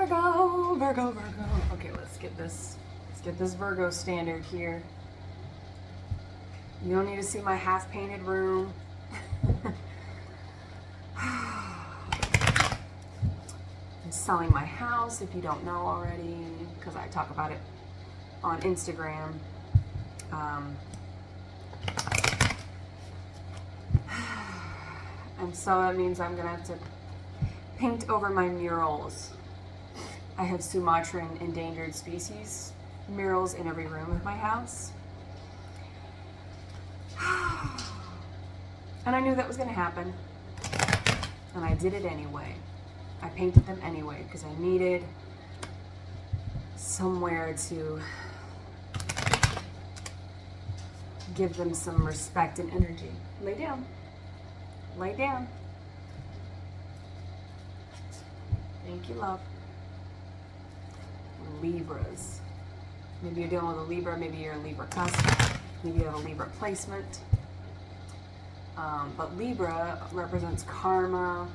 Virgo, Virgo, Virgo. Okay, let's get this Virgo standard here. You don't need to see my half-painted room. I'm selling my house, if you don't know already, because I talk about it on Instagram. And so that means I'm gonna have to paint over my murals. I have Sumatran endangered species murals in every room of my house. And I knew that was gonna happen. And I did it anyway. I painted them anyway because I needed somewhere to give them some respect and energy. Lay down. Lay down. Thank you, love. Libras. Maybe you're dealing with a Libra, maybe you're a Libra cusp, maybe you have a Libra placement. But Libra represents karma.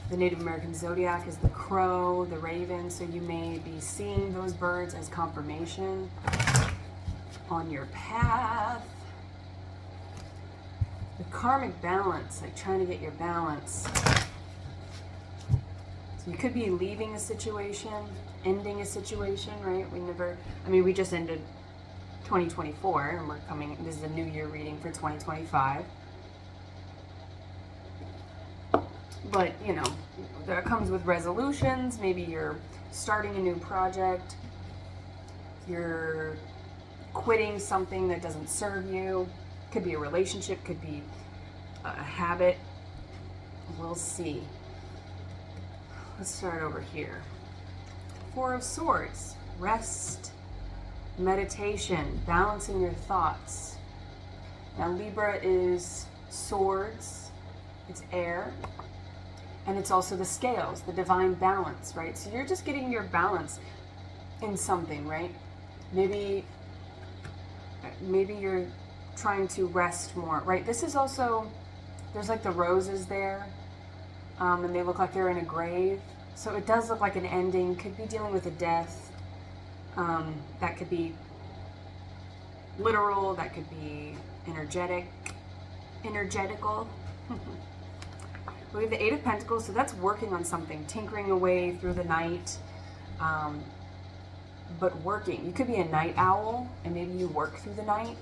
The Native American zodiac is the crow, the raven, so you may be seeing those birds as confirmation on your path. The karmic balance, like trying to get your balance. So you could be leaving a situation, ending a situation, right? We just ended 2024 and this is a new year reading for 2025. But, that comes with resolutions. Maybe you're starting a new project. You're quitting something that doesn't serve you. Could be a relationship, could be a habit. We'll see. Let's start over here. Four of Swords. Rest, meditation, balancing your thoughts. Now Libra is swords, it's air, and it's also the scales, the divine balance, right? So you're just getting your balance in something, right? Maybe you're trying to rest more, right? This is also, there's like the roses there, and they look like they're in a grave. So it does look like an ending, could be dealing with a death. That could be literal, that could be energetical. We have the Eight of Pentacles, so that's working on something, tinkering away through the night, but working. You could be a night owl, and maybe you work through the night.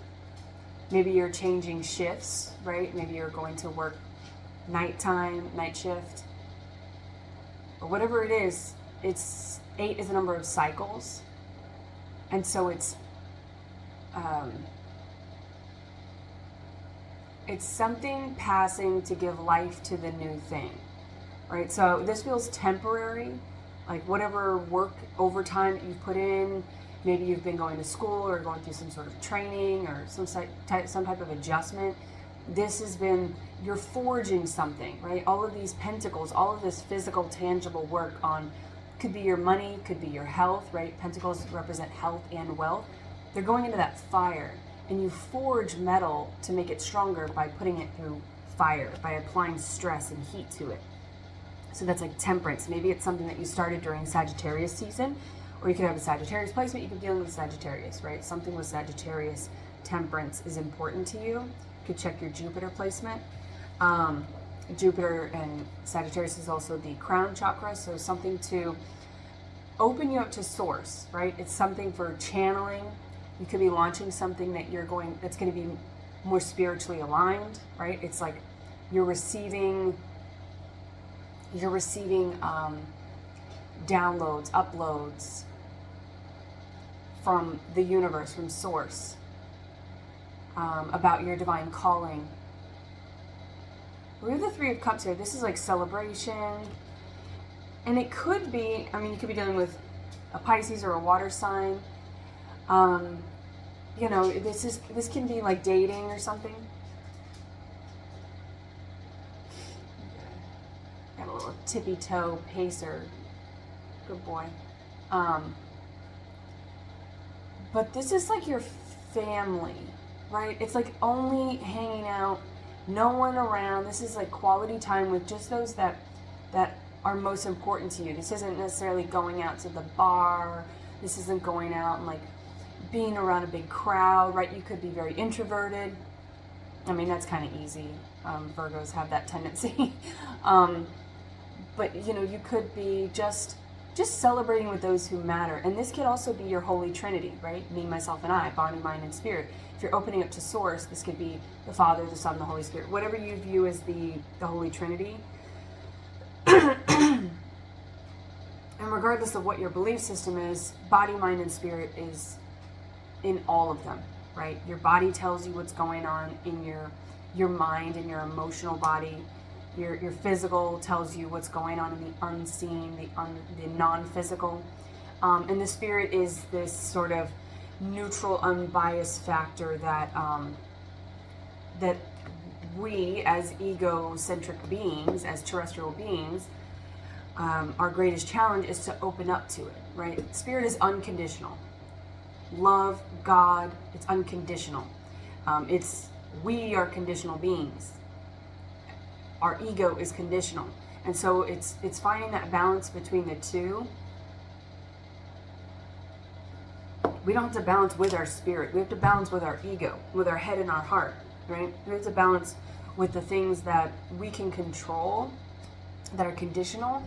Maybe you're changing shifts, right? Maybe you're going to work nighttime, night shift. Or whatever it is, 8 is the number of cycles. And so it's something passing to give life to the new thing, right? So this feels temporary, like whatever work overtime that you've put in, maybe you've been going to school or going through some sort of training or some type of adjustment. This has been, you're forging something, right? All of these pentacles, all of this physical, tangible work on, could be your money, could be your health, right? Pentacles represent health and wealth. They're going into that fire, and you forge metal to make it stronger by putting it through fire, by applying stress and heat to it. So that's like temperance. Maybe it's something that you started during Sagittarius season, or you could have a Sagittarius placement. You could be dealing with Sagittarius, right? Something with Sagittarius. Temperance is important to you. You could check your Jupiter placement. Jupiter and Sagittarius is also the crown chakra, so something to open you up to source, right? It's something for channeling. You could be launching something that's going to be more spiritually aligned, right? It's like you're receiving downloads, uploads from the universe, from source, about your divine calling. We have the Three of Cups here. This is like celebration. And it could be, you could be dealing with a Pisces or a water sign. This can be like dating or something. Got a little tippy toe pacer. Good boy. But this is like your family, right? It's like only hanging out, no one around. This is like quality time with just those that are most important to you. This isn't necessarily going out to the bar. This isn't going out and like being around a big crowd, right? You could be very introverted. I mean, that's kind of easy. Virgos have that tendency. But you know, you could be just celebrating with those who matter. And this could also be your Holy Trinity, right? Me, myself, and I, body, mind, and spirit. If you're opening up to Source, this could be the Father, the Son, the Holy Spirit. Whatever you view as the Holy Trinity. And regardless of what your belief system is, body, mind, and spirit is in all of them, right? Your body tells you what's going on in your mind and your emotional body. Your physical tells you what's going on in the unseen, the non-physical. And the spirit is this sort of neutral, unbiased factor that that we, as egocentric beings, as terrestrial beings, our greatest challenge is to open up to it, right? Spirit is unconditional. Love, God, it's unconditional. We are conditional beings. Our ego is conditional. And so it's finding that balance between the two. We don't have to balance with our spirit. We have to balance with our ego, with our head and our heart, right? We have to balance with the things that we can control, that are conditional,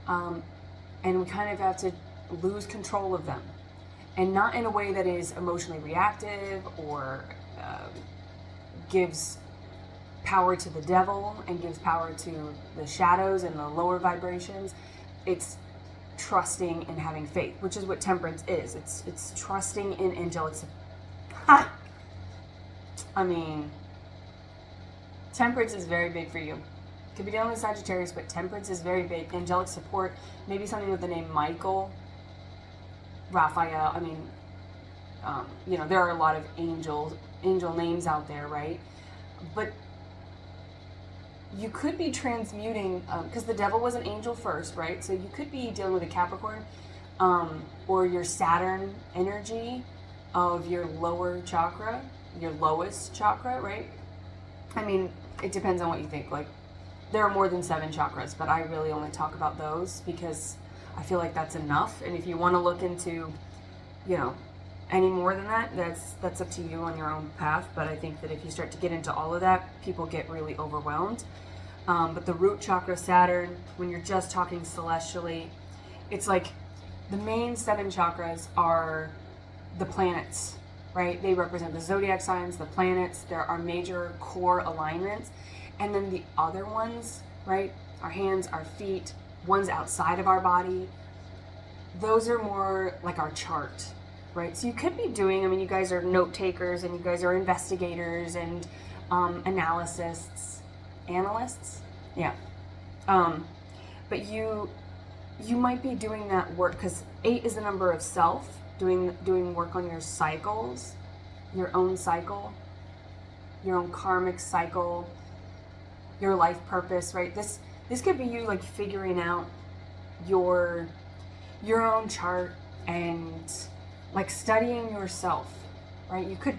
and we kind of have to lose control of them. And not in a way that is emotionally reactive or gives power to the devil and gives power to the shadows and the lower vibrations. It's trusting and having faith, which is what temperance is. It's trusting in angelic support. I mean, temperance is very big for you. Could be dealing with Sagittarius, but temperance is very big. Angelic support, maybe something with the name Michael, Raphael. I mean, you know, there are a lot of angel names out there, right? But you could be transmuting, because the devil was an angel first, right? So you could be dealing with a Capricorn, or your Saturn energy of your lower chakra, your lowest chakra, right? I mean, it depends on what you think. Like, there are more than 7 chakras, but I really only talk about those because I feel like that's enough. And if you want to look into, you know, any more than that, that's up to you on your own path. But I think that if you start to get into all of that, people get really overwhelmed. But the root chakra, Saturn, when you're just talking celestially, it's like the main 7 chakras are the planets, right? They represent the zodiac signs, the planets. There are major core alignments. And then the other ones, right? Our hands, our feet, ones outside of our body. Those are more like our chart, right? So you could be doing, I mean, you guys are note takers and you guys are investigators and analysts, yeah. But you might be doing that work because 8 is the number of self, doing work on your cycles, your own cycle, your own karmic cycle, your life purpose, right? This could be you like figuring out your own chart and like studying yourself, right? You could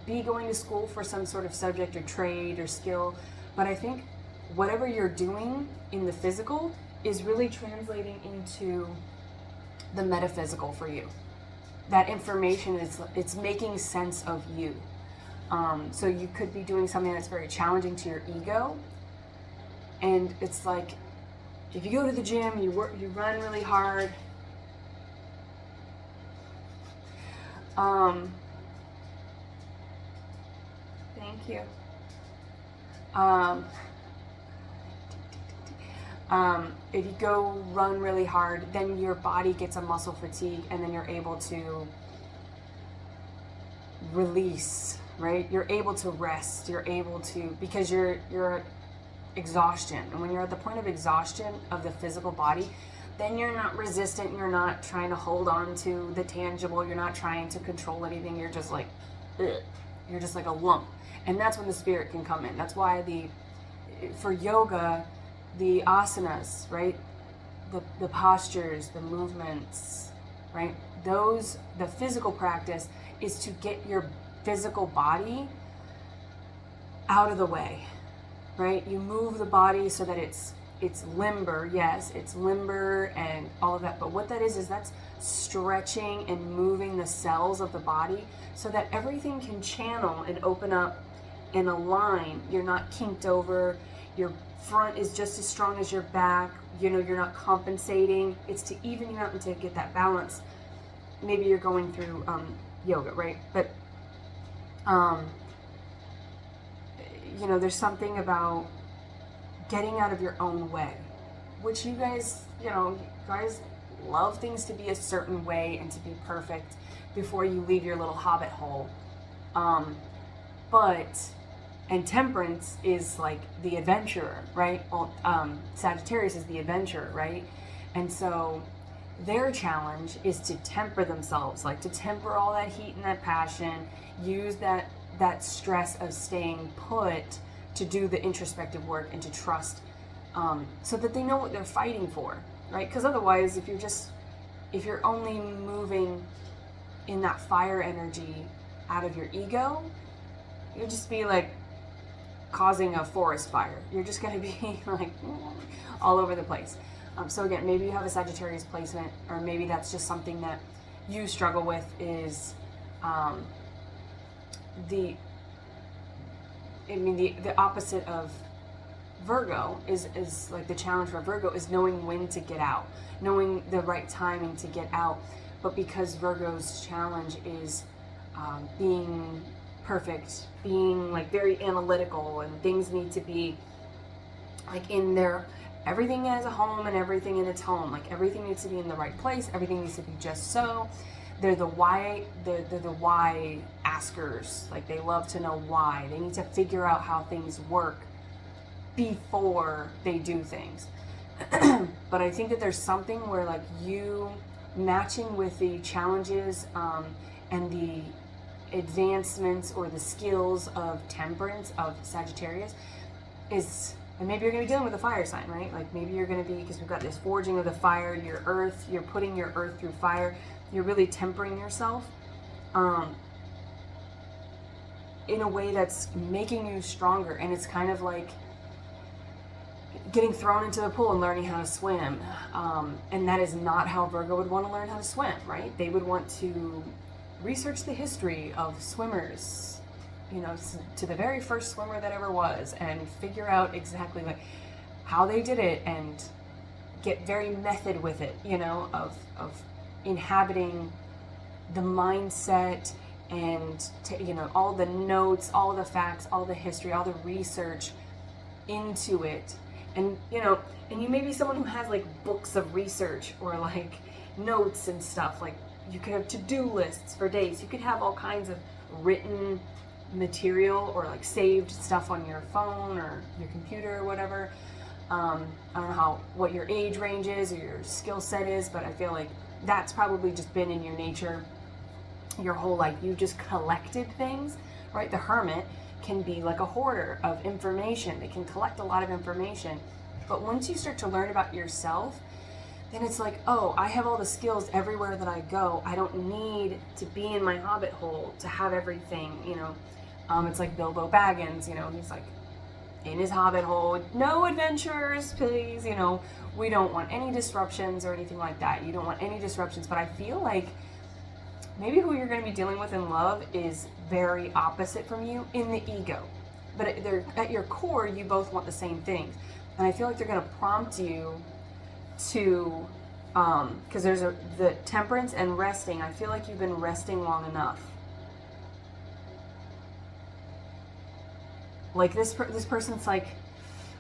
be going to school for some sort of subject or trade or skill, but I think whatever you're doing in the physical is really translating into the metaphysical for you. That information it's making sense of you. So you could be doing something that's very challenging to your ego. And it's like, if you go to the gym, you run really hard. Thank you. If you go run really hard, then your body gets a muscle fatigue, and then you're able to release, right? You're able to rest. You're able to, because you're exhaustion. And when you're at the point of exhaustion of the physical body, then you're not resistant. You're not trying to hold on to the tangible. You're not trying to control anything. You're just like, ugh. You're just like a lump. And that's when the spirit can come in. That's why for yoga, the asanas, right? The postures, the movements, right? The physical practice is to get your physical body out of the way, right? You move the body so that it's it's limber, yes, it's limber and all of that, but what that is that's stretching and moving the cells of the body so that everything can channel and open up and align. You're not kinked over, your front is just as strong as your back, you know, you're not compensating. It's to even you out and to get that balance. Maybe you're going through yoga, right? But you know, there's something about getting out of your own way, which you guys, you know, guys love things to be a certain way and to be perfect before you leave your little hobbit hole. And Temperance is like the adventurer, right? Well, Sagittarius is the adventurer, right? And so their challenge is to temper themselves, like to temper all that heat and that passion, use that stress of staying put to do the introspective work and to trust, so that they know what they're fighting for, right? Because otherwise, if you're only moving in that fire energy out of your ego, you'll just be like causing a forest fire. You're just going to be like all over the place. So again, maybe you have a Sagittarius placement, or maybe that's just something that you struggle with, is the opposite of Virgo is like the challenge for Virgo is knowing when to get out, knowing the right timing to get out. But because Virgo's challenge is being perfect, being like very analytical, and things need to be like in their, everything has a home and everything in its home, like everything needs to be in the right place, everything needs to be just so. They're the why askers, like they love to know why. They need to figure out how things work before they do things. But I think that there's something where like you matching with the challenges and the advancements or the skills of Temperance, of Sagittarius, is, and maybe you're going to be dealing with a fire sign, right? Like maybe you're going to be, because we've got this forging of the fire, your earth, you're putting your earth through fire, you're really tempering yourself in a way that's making you stronger. And it's kind of like getting thrown into the pool and learning how to swim. And that is not how Virgo would want to learn how to swim, right? They would want to research the history of swimmers, you know, to the very first swimmer that ever was, and figure out exactly like how they did it and get very method with it, you know, of inhabiting the mindset and you know, all the notes, all the facts, all the history, all the research into it. And you know, and you may be someone who has like books of research or like notes and stuff. Like you could have to-do lists for days. You could have all kinds of written material or like saved stuff on your phone or your computer or whatever. I don't know what your age range is or your skill set is, but I feel like that's probably just been in your nature your whole life. You just collected things, right? The hermit can be like a hoarder of information. They can collect a lot of information. But once you start to learn about yourself, then it's like, oh, I have all the skills everywhere that I go. I don't need to be in my hobbit hole to have everything, you know. It's like Bilbo Baggins, you know, he's like in his hobbit hole, no adventures, please, you know. We don't want any disruptions or anything like that. You don't want any disruptions. But I feel like maybe who you're going to be dealing with in love is very opposite from you in the ego. But they're, at your core, you both want the same things. And I feel like they're going to prompt you to, because there's the temperance and resting. I feel like you've been resting long enough. Like this person's like,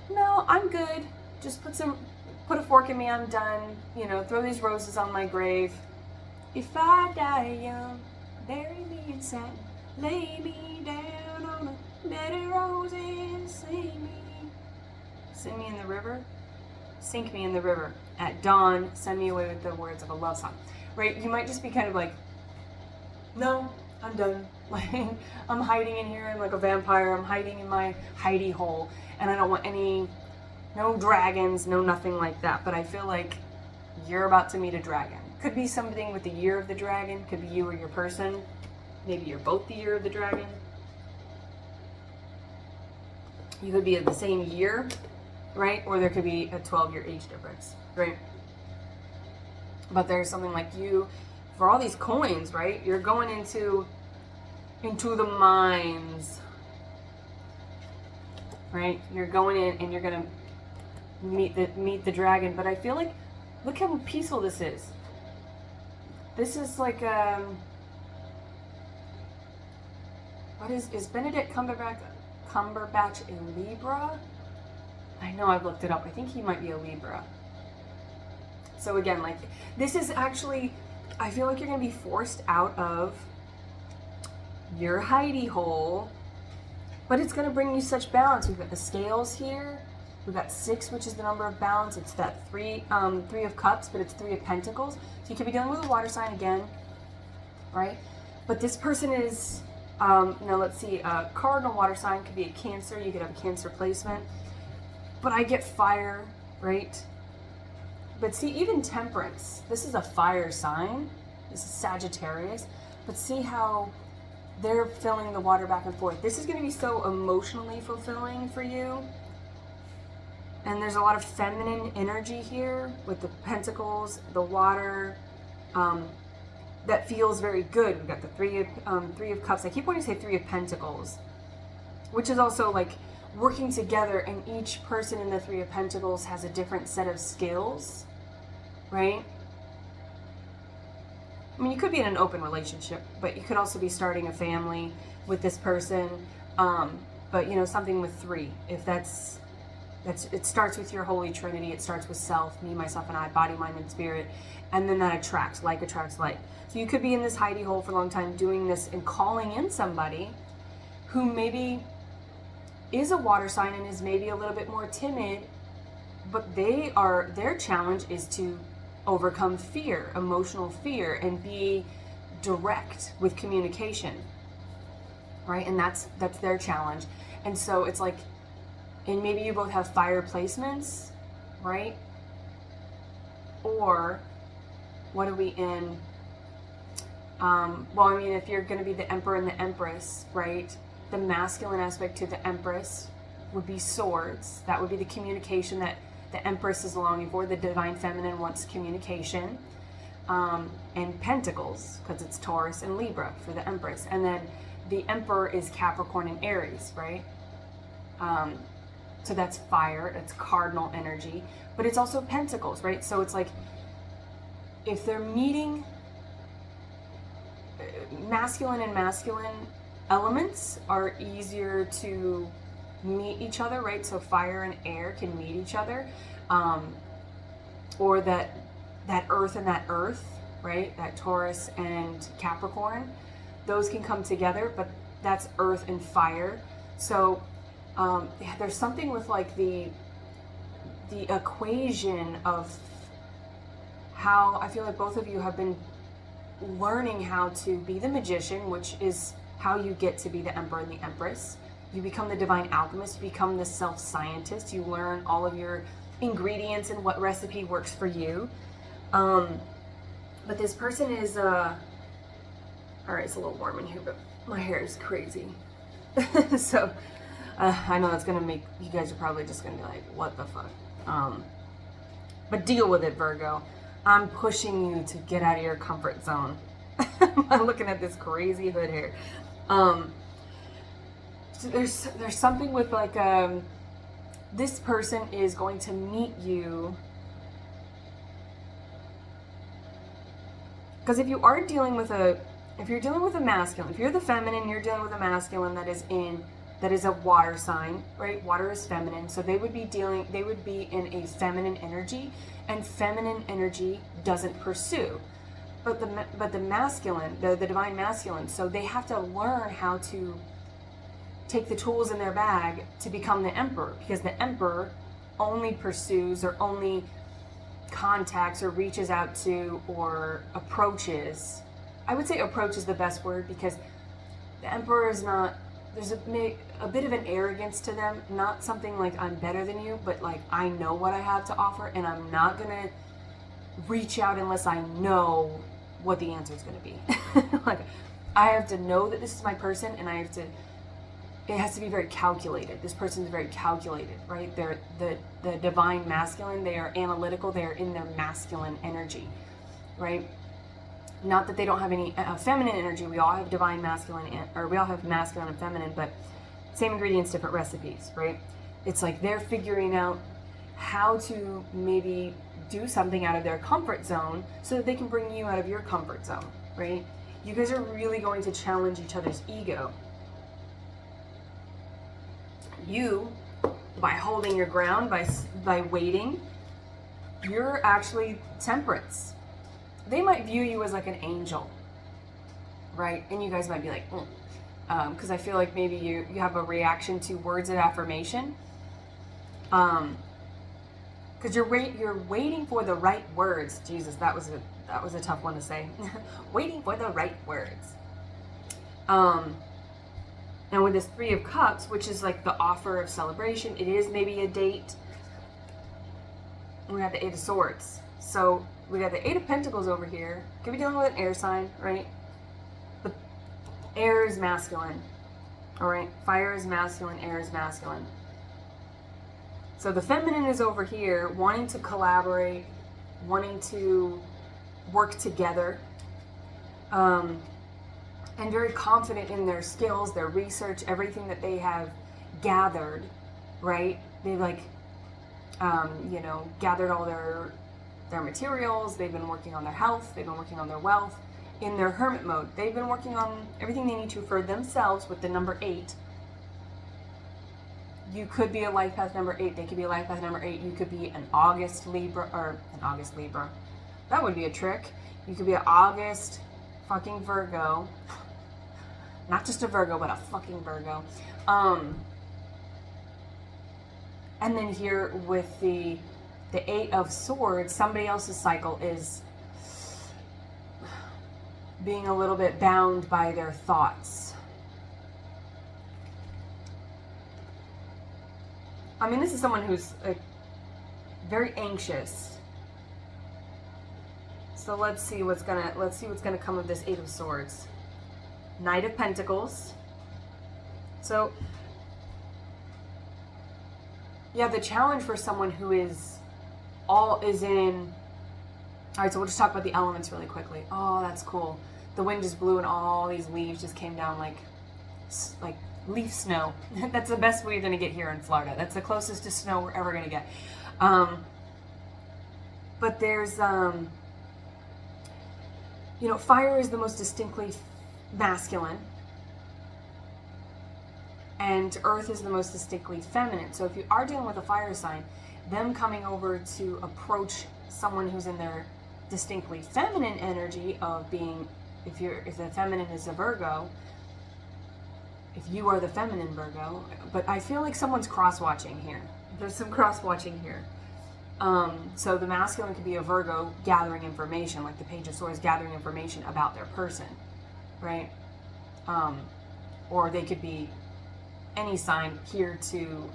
no, I'm good. Just put a fork in me, I'm done. You know, throw these roses on my grave. If I die young, bury me in satin, lay me down on a bed of roses, sing me in the river, sink me in the river. At dawn, send me away with the words of a love song. Right? You might just be kind of like, no, I'm done. Like, I'm hiding in here. I'm like a vampire. I'm hiding in my hidey hole, and I don't want no dragons, no nothing like that. But I feel like you're about to meet a dragon. Could be something with the year of the dragon. Could be you or your person. Maybe you're both the year of the dragon. You could be of the same year. right? Or there could be a 12-year age difference, right? But there's something like you, for all these coins, right? You're going into the mines, right? You're going in and you're gonna meet the dragon. But I feel like, look how peaceful this is. This is like what is Benedict Cumberbatch a Libra? I know, I've looked it up. I think he might be a Libra. So again, like, this is actually, I feel like you're going to be forced out of your hidey hole, but it's going to bring you such balance. We've got the scales here. We've got 6, which is the number of balance. It's that 3 of cups, but it's 3 of pentacles. So you could be dealing with a water sign again, right? But this person is, let's see, a cardinal water sign could be a Cancer. You could have a Cancer placement. But I get fire, right? But see, even Temperance, this is a fire sign. This is Sagittarius. But see how they're filling the water back and forth. This is going to be so emotionally fulfilling for you. And there's a lot of feminine energy here with the pentacles, the water, that feels very good. We've got the three of cups. I keep wanting to say 3 of pentacles, which is also like working together, and each person in the 3 of pentacles has a different set of skills, right? I mean, you could be in an open relationship, but you could also be starting a family with this person. But something with 3, if that's it starts with your Holy Trinity. It starts with self, me, myself, and I, body, mind, and spirit. And then that attracts, like attracts like. So you could be in this hidey hole for a long time doing this and calling in somebody who maybe is a water sign and is maybe a little bit more timid, but their challenge is to overcome fear, emotional fear, and be direct with communication, right? And that's their challenge. And so it's like, and maybe you both have fire placements, right? Or what are we in? Well, I mean, if you're going to be the Emperor and the Empress, right? The masculine aspect to the Empress would be swords. That would be the communication that the Empress is longing for. The divine feminine wants communication. And pentacles, because it's Taurus and Libra for the Empress. And then the Emperor is Capricorn and Aries, right? So that's fire, it's cardinal energy, but it's also pentacles, right? So it's like, if they're meeting, masculine and masculine elements are easier to meet each other, right? So fire and air can meet each other, or that earth and that earth, right? That Taurus and Capricorn, those can come together, but that's earth and fire. So there's something with like the equation of how I feel like both of you have been learning how to be the magician, which is how you get to be the Emperor and the Empress. You become the divine alchemist, you become the self-scientist, you learn all of your ingredients and what recipe works for you. But this person is, all right, it's a little warm in here, but my hair is crazy. So, I know that's gonna make, you guys are probably just gonna be like, what the fuck? But deal with it, Virgo. I'm pushing you to get out of your comfort zone. I'm looking at this crazy hood here. So there's something with like, this person is going to meet you. Because if you are dealing with if you're dealing with a masculine, if you're the feminine, you're dealing with a masculine that is a water sign, right? Water is feminine. So they would be in a feminine energy, and feminine energy doesn't pursue. But the masculine, the divine masculine, so they have to learn how to take the tools in their bag to become the Emperor, because the Emperor only pursues or only contacts or reaches out to or approaches. I would say approach is the best word, because the Emperor is not, there's a bit of an arrogance to them, not something like I'm better than you, but like I know what I have to offer, and I'm not gonna reach out unless I know what the answer is gonna be. Like, I have to know that this is my person, and I have to it has to be very calculated. This person's very calculated, right? They're the divine masculine. They are analytical. They are in their masculine energy, right? Not that they don't have any feminine energy. We all have divine masculine, or we all have masculine and feminine, but same ingredients, different recipes, right? It's like they're figuring out how to maybe do something out of their comfort zone so that they can bring you out of your comfort zone, right? You guys are really going to challenge each other's ego. You, by holding your ground, by waiting, you're actually temperance. They might view you as like an angel, right? And you guys might be like, because I feel like maybe you have a reaction to words of affirmation. Because you're waiting for the right words. Jesus, that was a tough one to say. Waiting for the right words. And with this 3 of Cups, which is like the offer of celebration, it is maybe a date. We got the 8 of Swords. So we got the 8 of Pentacles over here. Could be dealing with an air sign, right? The air is masculine. All right. Fire is masculine. Air is masculine. So the feminine is over here, wanting to collaborate, wanting to work together, and very confident in their skills, their research, everything that they have gathered, right? They gathered all their materials. They've been working on their health. They've been working on their wealth. In their hermit mode, they've been working on everything they need to for themselves with the number 8. You could be a life path number 8. They could be a life path number 8. You could be an August Libra, or an August Libra. That would be a trick. You could be an August fucking Virgo. Not just a Virgo, but a fucking Virgo. And then here with the 8 of Swords, somebody else's cycle is being a little bit bound by their thoughts. I mean, this is someone who's like very anxious. So let's see what's gonna come of this 8 of Swords. Knight of Pentacles. So yeah, the challenge for someone who is in. All right, so we'll just talk about the elements really quickly. Oh, that's cool. The wind just blew and all these leaves just came down like leaf snow. That's the best we're going to get here in Florida. That's the closest to snow we're ever going to get. But there's, fire is the most distinctly masculine. And earth is the most distinctly feminine. So if you are dealing with a fire sign, them coming over to approach someone who's in their distinctly feminine energy of being, if the feminine is a Virgo, if you are the feminine Virgo, but I feel like someone's cross-watching here. There's some cross-watching here. So the masculine could be a Virgo gathering information, like the Page of Swords gathering information about their person, right? Or they could be any sign here to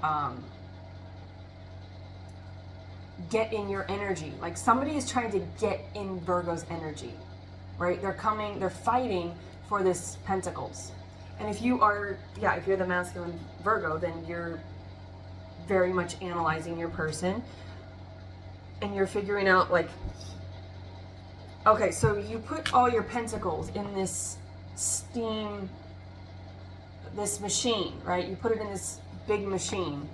get in your energy. Like somebody is trying to get in Virgo's energy, right? They're fighting for this Pentacles. And if you're the masculine Virgo, then you're very much analyzing your person and you're figuring out like, okay, so you put all your pentacles in this this machine, right? You put it in this big machine.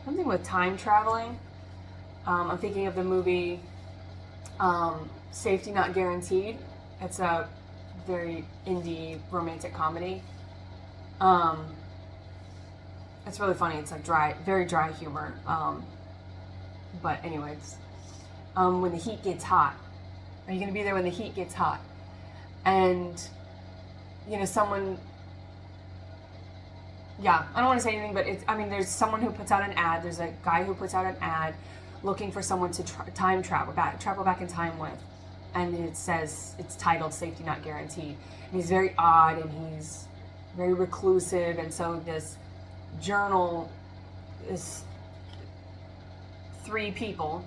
Something with time traveling. I'm thinking of the movie Safety Not Guaranteed. It's a very indie romantic comedy. It's really funny. It's like very dry humor. But anyways, when the heat gets hot, are you going to be there when the heat gets hot? And someone. Yeah, I don't want to say anything, but there's someone who puts out an ad. There's a guy who puts out an ad looking for someone to time travel back in time with. And it says, it's titled Safety Not Guaranteed. And he's very odd and he's very reclusive. And so this journal, this 3 people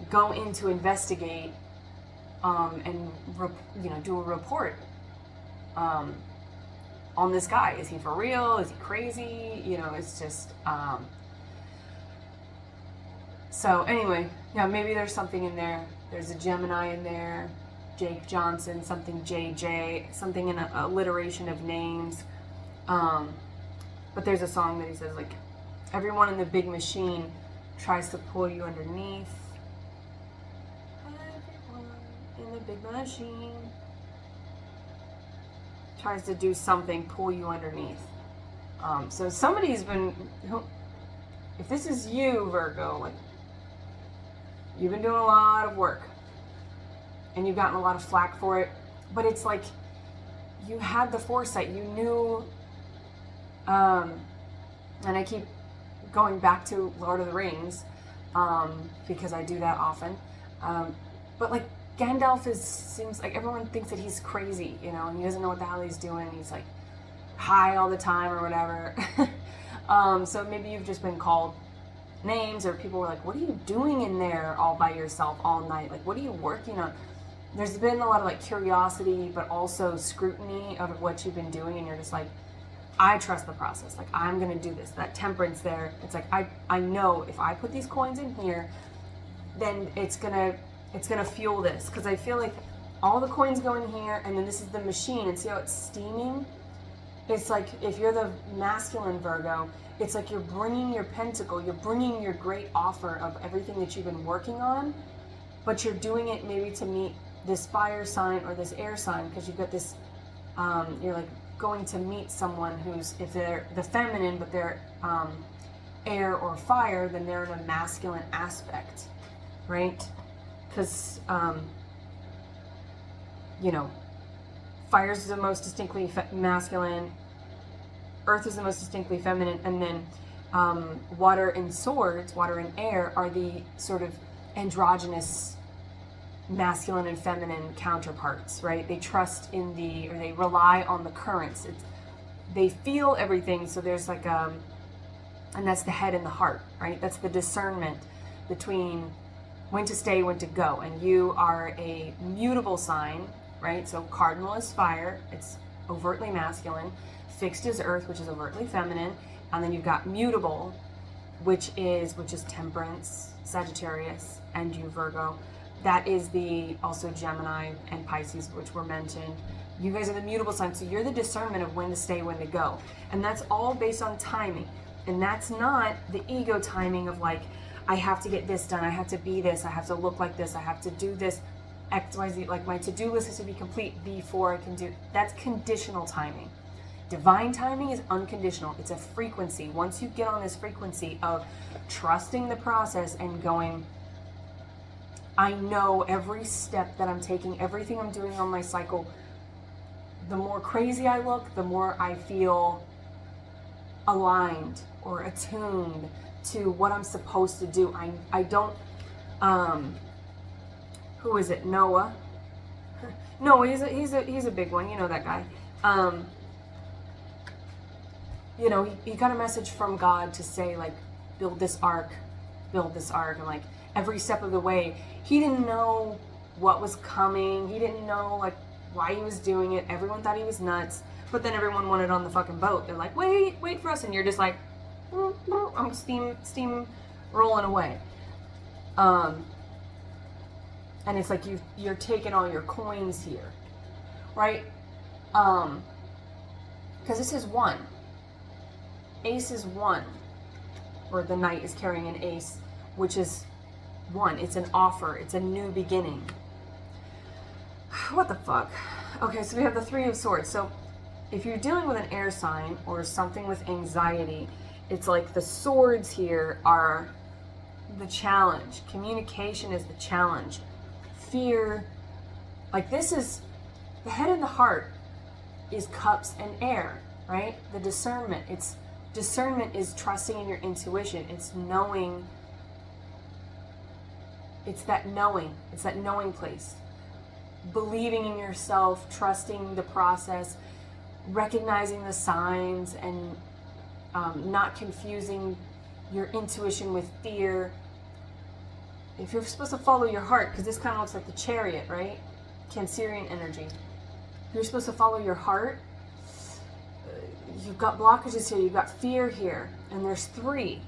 go in to investigate and do a report. on this guy. Is he for real? Is he crazy? You know, it's just, so anyway, yeah, maybe there's something in there. There's a Gemini in there, Jake Johnson, something JJ, something in an alliteration of names. But there's a song that he says, like, everyone in the big machine tries to pull you underneath. Everyone in the big machine tries to do something, pull you underneath. So somebody's been, if this is you, Virgo, like, you've been doing a lot of work and you've gotten a lot of flack for it, but it's like you had the foresight, you knew, and I keep going back to Lord of the Rings, because I do that often, but like Gandalf seems like everyone thinks that he's crazy, you know, and he doesn't know what the hell he's doing. He's like high all the time or whatever. So maybe you've just been called names, or people were like, what are you doing in there all by yourself all night? Like, what are you working on? There's been a lot of like curiosity, but also scrutiny of what you've been doing. And you're just like, I trust the process. Like, I'm going to do this. That temperance there. It's like, I know if I put these coins in here, then it's going to fuel this. Cause I feel like all the coins go in here, and then this is the machine, and see how it's steaming? It's like, if you're the masculine Virgo, it's like you're bringing your pentacle, you're bringing your great offer of everything that you've been working on, but you're doing it maybe to meet this fire sign or this air sign, because you've got this, you're like going to meet someone who's, if they're the feminine, but they're air or fire, then they're in a masculine aspect, right? Because, you know, fire is the most distinctly masculine, earth is the most distinctly feminine, and then water and swords, water and air, are the sort of androgynous masculine and feminine counterparts, right? They trust in the, or they rely on the currents. They feel everything, so there's like and that's the head and the heart, right? That's the discernment between when to stay, when to go. And you are a mutable sign, right? So cardinal is fire, it's overtly masculine. Fixed is earth, which is overtly feminine. And then you've got mutable, which is temperance, Sagittarius, and you, Virgo. That is the also Gemini and Pisces, which were mentioned. You guys are the mutable sign, so you're the discernment of when to stay, when to go. And that's all based on timing. And that's not the ego timing of like, I have to get this done, I have to be this, I have to look like this, I have to do this, X, Y, Z, like my to-do list has to be complete before I can do, that's conditional timing. Divine timing is unconditional. It's a frequency. Once you get on this frequency of trusting the process and going, I know every step that I'm taking, everything I'm doing on my cycle, the more crazy I look, the more I feel aligned or attuned to what I'm supposed to do. I don't, who is it? Noah. No, he's a big one. You know that guy. You know, he got a message from God to say, like, build this ark, and like every step of the way, he didn't know what was coming. He didn't know like why he was doing it. Everyone thought he was nuts, but then everyone wanted on the fucking boat. They're like, wait for us, and you're just like, I'm steam rolling away. And it's like you're taking all your coins here, right? Because this is one. Ace is one, or the knight is carrying an ace, which is one. It's an offer. It's a new beginning. What the fuck? Okay, so we have the Three of Swords. So if you're dealing with an air sign or something with anxiety, it's like the swords here are the challenge. Communication is the challenge. Fear, like this is the head and the heart is cups and air, right? The discernment. Discernment is trusting in your intuition. It's knowing. It's that knowing place. Believing in yourself, trusting the process, recognizing the signs, and not confusing your intuition with fear. If you're supposed to follow your heart, because this kind of looks like the Chariot, right? Cancerian energy. If you're supposed to follow your heart, you've got blockages here, you've got fear here, and there's 3,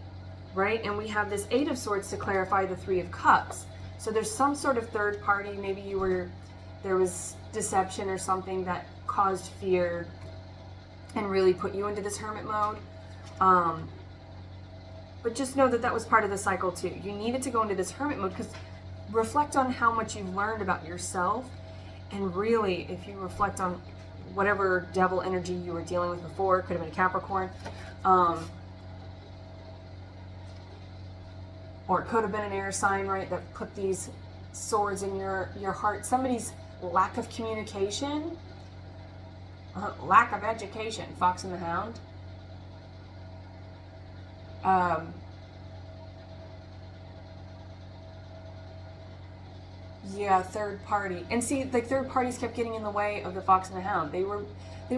right? And we have this 8 of Swords to clarify the 3 of Cups. So there's some sort of third party. Maybe there was deception or something that caused fear and really put you into this hermit mode. But just know that that was part of the cycle too. You needed to go into this hermit mode because reflect on how much you've learned about yourself. And really, if you reflect on whatever devil energy you were dealing with before, it could have been a Capricorn, or it could have been an air sign, right, that put these swords in your heart. Somebody's lack of communication, lack of education, Fox and the Hound. Yeah, third party. And see, like, third parties kept getting in the way of the Fox and the Hound. They were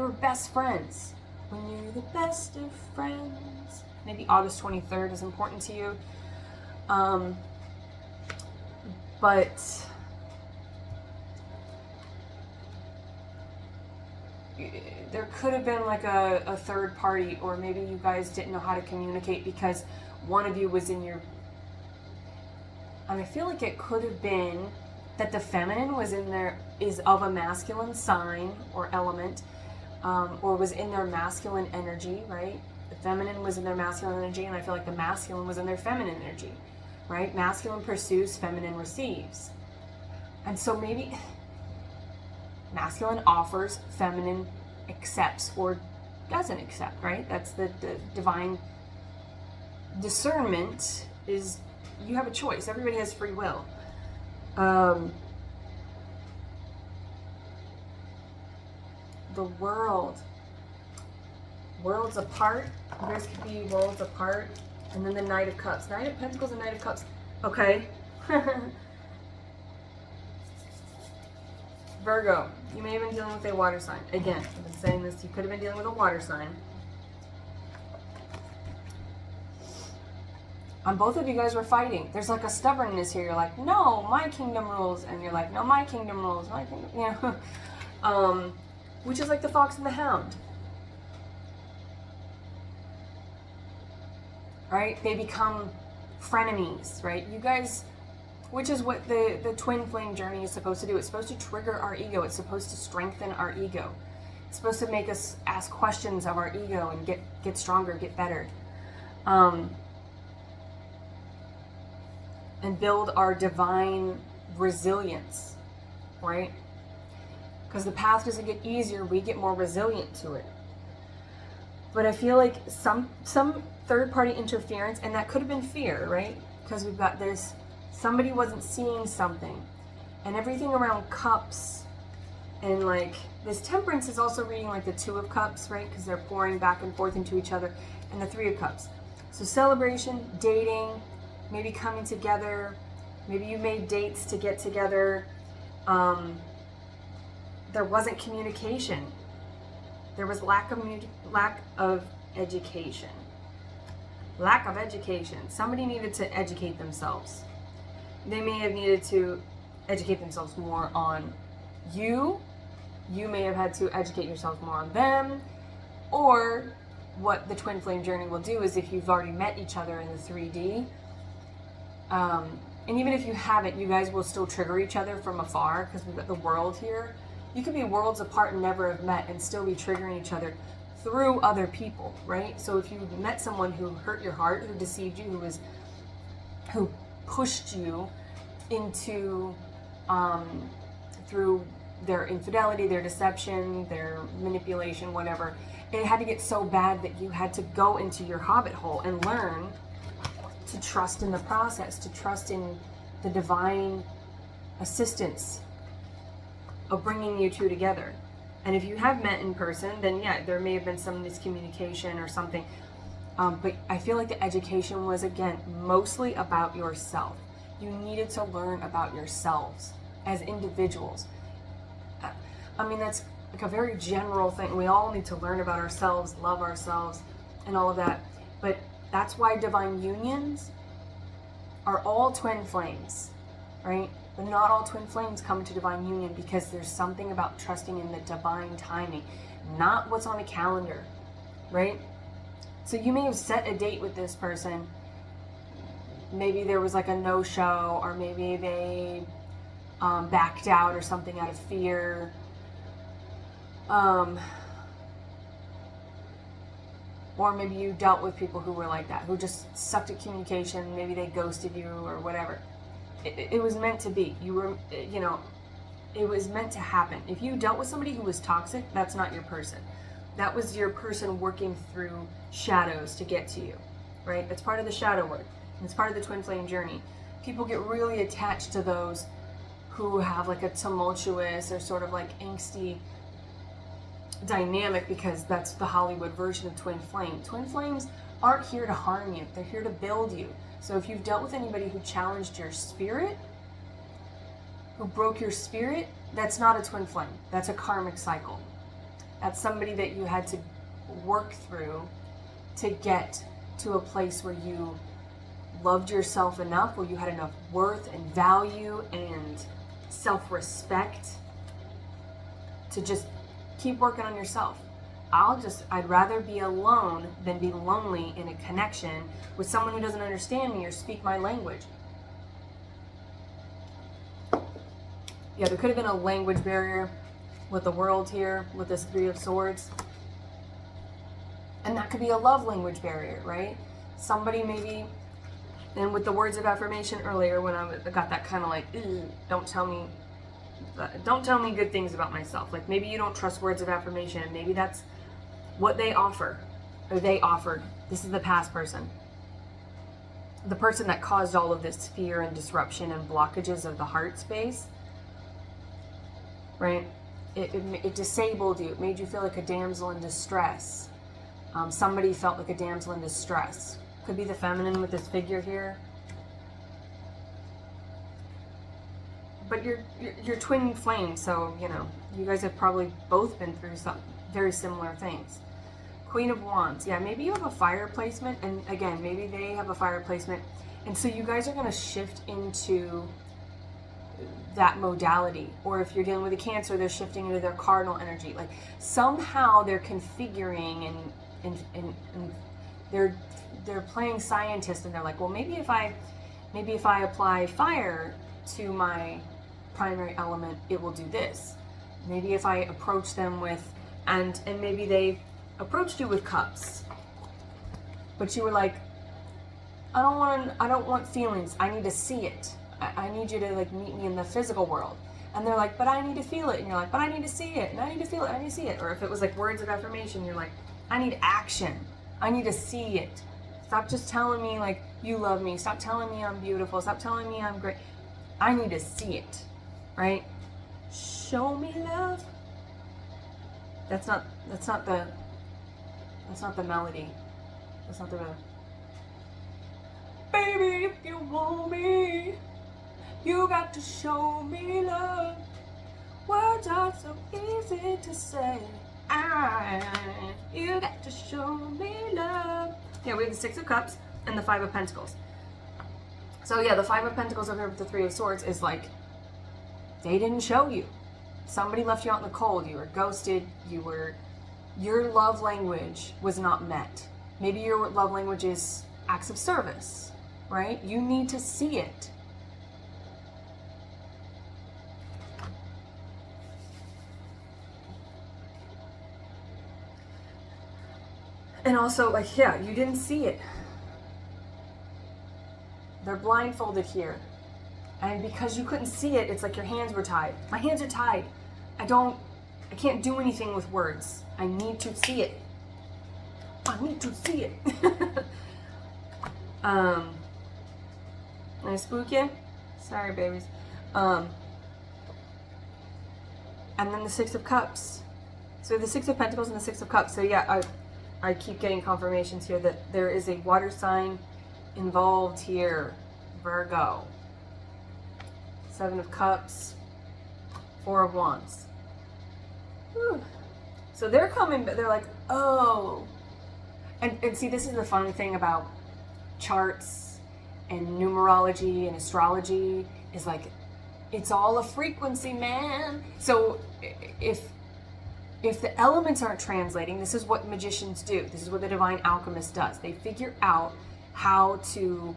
best friends. When you're the best of friends. Maybe August 23rd is important to you. But there could have been like a third party, or maybe you guys didn't know how to communicate because one of you was in your... And I feel like it could have been that the feminine was in there, is of a masculine sign or element, or was in their masculine energy, right? The feminine was in their masculine energy, and I feel like the masculine was in their feminine energy, right? Masculine pursues, feminine receives. And so maybe masculine offers, feminine accepts or doesn't accept, right? That's the divine discernment. Is you have a choice. Everybody has free will. The worlds apart. You guys could be worlds apart. And then the Knight of Cups. Knight of Pentacles and Knight of Cups. Okay. Virgo, you may have been dealing with a water sign. Again, I've been saying this, you could have been dealing with a water sign. And both of you guys were fighting. There's like a stubbornness here. You're like, no, my kingdom rules. And you're like, no, my kingdom rules. My kingdom, you know. Which is like the Fox and the Hound. Right? They become frenemies, right? You guys, which is what the twin flame journey is supposed to do. It's supposed to trigger our ego. It's supposed to strengthen our ego. It's supposed to make us ask questions of our ego and get stronger, get better. And build our divine resilience, right? Because the path doesn't get easier, we get more resilient to it. But I feel like some third-party interference, and that could have been fear, right? Because we've got this, somebody wasn't seeing something. And everything around cups, and like, this temperance is also reading like the Two of Cups, right? Because they're pouring back and forth into each other, and the Three of Cups. So celebration, dating, maybe coming together, maybe you made dates to get together. There wasn't communication. There was lack of education. Lack of education. Somebody needed to educate themselves. They may have needed to educate themselves more on you. You may have had to educate yourself more on them. Or what the twin flame journey will do is, if you've already met each other in the 3D, and even if you haven't, you guys will still trigger each other from afar, because we've got the world here. You could be worlds apart and never have met and still be triggering each other through other people, right? So if you met someone who hurt your heart, who deceived you, who pushed you into, through their infidelity, their deception, their manipulation, whatever, it had to get so bad that you had to go into your hobbit hole and learn to trust in the process, to trust in the divine assistance of bringing you two together. And if you have met in person, then yeah, there may have been some miscommunication or something. But I feel like the education was, again, mostly about yourself. You needed to learn about yourselves as individuals. I mean, that's like a very general thing. We all need to learn about ourselves, love ourselves, and all of that. But that's why divine unions are all twin flames, right? But not all twin flames come to divine union, because there's something about trusting in the divine timing, not what's on a calendar, right? So you may have set a date with this person. Maybe there was like a no-show, or maybe they backed out or something out of fear. Or maybe you dealt with people who were like that, who just sucked at communication. Maybe they ghosted you or whatever. It was meant to be. You were, it was meant to happen. If you dealt with somebody who was toxic, that's not your person. That was your person working through shadows to get to you, right? It's part of the shadow work. And it's part of the twin flame journey. People get really attached to those who have like a tumultuous or sort of like angsty dynamic, because that's the Hollywood version of twin flame. Twin flames aren't here to harm you. They're here to build you. So if you've dealt with anybody who challenged your spirit, who broke your spirit, that's not a twin flame. That's a karmic cycle. That's somebody that you had to work through to get to a place where you loved yourself enough, where you had enough worth and value and self-respect to just keep working on yourself. I'd rather be alone than be lonely in a connection with someone who doesn't understand me or speak my language. Yeah, there could have been a language barrier with the world here, with this Three of Swords. And that could be a love language barrier, right? Somebody maybe, and with the words of affirmation earlier, when I got that kind of like, don't tell me good things about myself. Like maybe you don't trust words of affirmation, and maybe that's what they offer, or they offered. This is the past person. The person that caused all of this fear and disruption and blockages of the heart space, right? It disabled you. It made you feel like a damsel in distress. Somebody felt like a damsel in distress. Could be the feminine with this figure here. But you're twin flame, so, you guys have probably both been through some very similar things. Queen of Wands. Yeah, maybe you have a fire placement, and again, maybe they have a fire placement. And so you guys are going to shift into that modality. Or if you're dealing with a Cancer, they're shifting into their cardinal energy. Like somehow they're configuring and they're playing scientist, and they're like, well, maybe if I apply fire to my primary element, it will do this. Maybe if I approach them with, and maybe they approached you with cups, but you were like, I don't want feelings. I need to see it. I need you to like meet me in the physical world. And they're like, but I need to feel it. And you're like, but I need to see it. And I need to feel it. I need to see it. Or if it was like words of affirmation, you're like, I need action. I need to see it. Stop just telling me like you love me. Stop telling me I'm beautiful. Stop telling me I'm great. I need to see it, right? Show me love. That's not the melody. That's not the baby, if you want me, you got to show me love. Words are so easy to say. You got to show me love. Yeah, we have the Six of Cups and the Five of Pentacles. So yeah, the Five of Pentacles over here with the Three of Swords is like, they didn't show you. Somebody left you out in the cold. You were ghosted. Your love language was not met. Maybe your love language is acts of service, right? You need to see it. And also, like, yeah, you didn't see it. They're blindfolded here. And because you couldn't see it, it's like your hands were tied. My hands are tied. I can't do anything with words. I need to see it. I need to see it. Did I spook you? Sorry, babies. And then the Six of Cups. So the Six of Pentacles and the Six of Cups. So yeah, I keep getting confirmations here that there is a water sign involved here. Virgo. Seven of Cups. Four of Wands. Whew. So they're coming, but they're like, oh. And see, this is the fun thing about charts and numerology and astrology, is like, it's all a frequency, man. So if if the elements aren't translating, this is what magicians do. This is what the divine alchemist does. They figure out how to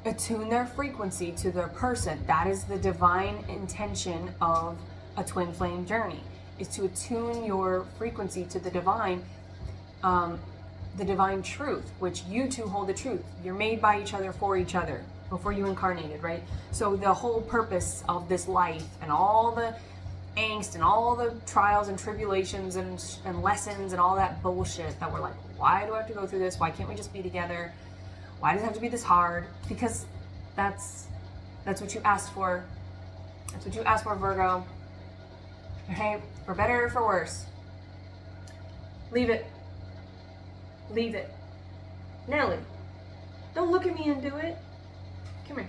attune their frequency to their person. That is the divine intention of a twin flame journey, is to attune your frequency to the divine truth, which you two hold the truth. You're made by each other for each other before you incarnated, right? So the whole purpose of this life and all the angst and all the trials and tribulations and lessons and all that bullshit that we're like, why do I have to go through this? Why can't we just be together? Why does it have to be this hard? Because that's what you asked for. That's what you asked for, Virgo. Okay? For better or for worse. Leave it. Leave it. Nelly, don't look at me and do it. Come here.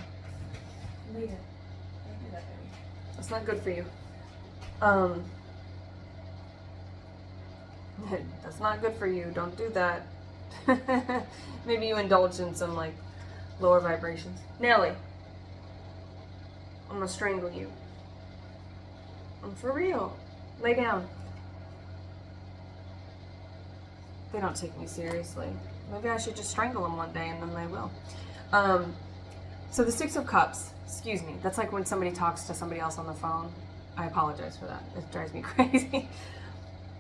Leave it. Don't do that, baby. That's not good for you. That's not good for you. Don't do that. Maybe you indulge in some like lower vibrations. Nelly, I'm gonna strangle you. I'm for real. Lay down. They don't take me seriously. Maybe I should just strangle them one day and then they will. So the Six of Cups, excuse me, that's like when somebody talks to somebody else on the phone. I apologize for that. It drives me crazy.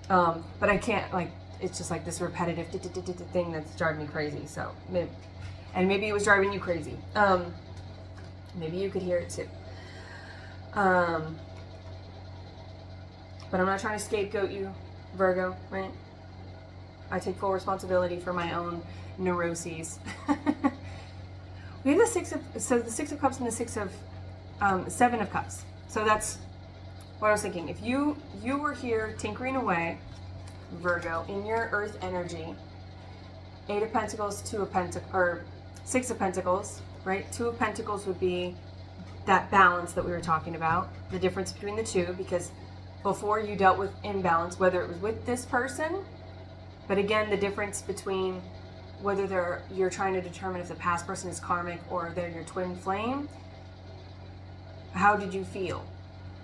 But I can't, like, it's just like this repetitive thing that's driving me crazy. So, maybe it was driving you crazy. Maybe you could hear it too. But I'm not trying to scapegoat you, Virgo, right? I take full responsibility for my own neuroses. We have the Six of Cups and the Seven of Cups. So that's what I was thinking. If you were here tinkering away, Virgo, in your earth energy, Eight of Pentacles, or Six of Pentacles, right? Two of Pentacles would be that balance that we were talking about, the difference between the two, because before you dealt with imbalance, whether it was with this person, but again, the difference between whether you're trying to determine if the past person is karmic or they're your twin flame, how did you feel,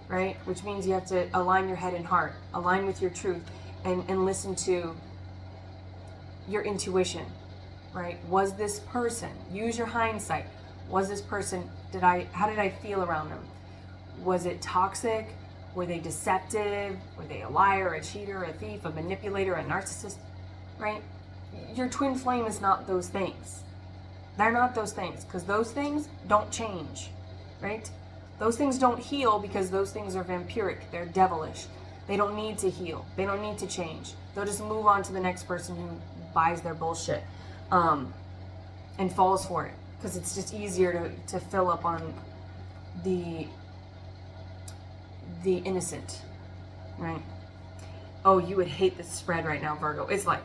right? Which means you have to align your head and heart, align with your truth, and listen to your intuition, right? Was this person, use your hindsight, was this person, how did I feel around them? Was it toxic? Were they deceptive? Were they a liar, a cheater, a thief, a manipulator, a narcissist, right? Your twin flame is not those things. They're not those things, because those things don't change, right? Those things don't heal because those things are vampiric. They're devilish. They don't need to heal. They don't need to change. They'll just move on to the next person who buys their bullshit and falls for it, because it's just easier to fill up on the innocent, right? Oh, you would hate this spread right now, Virgo. It's like,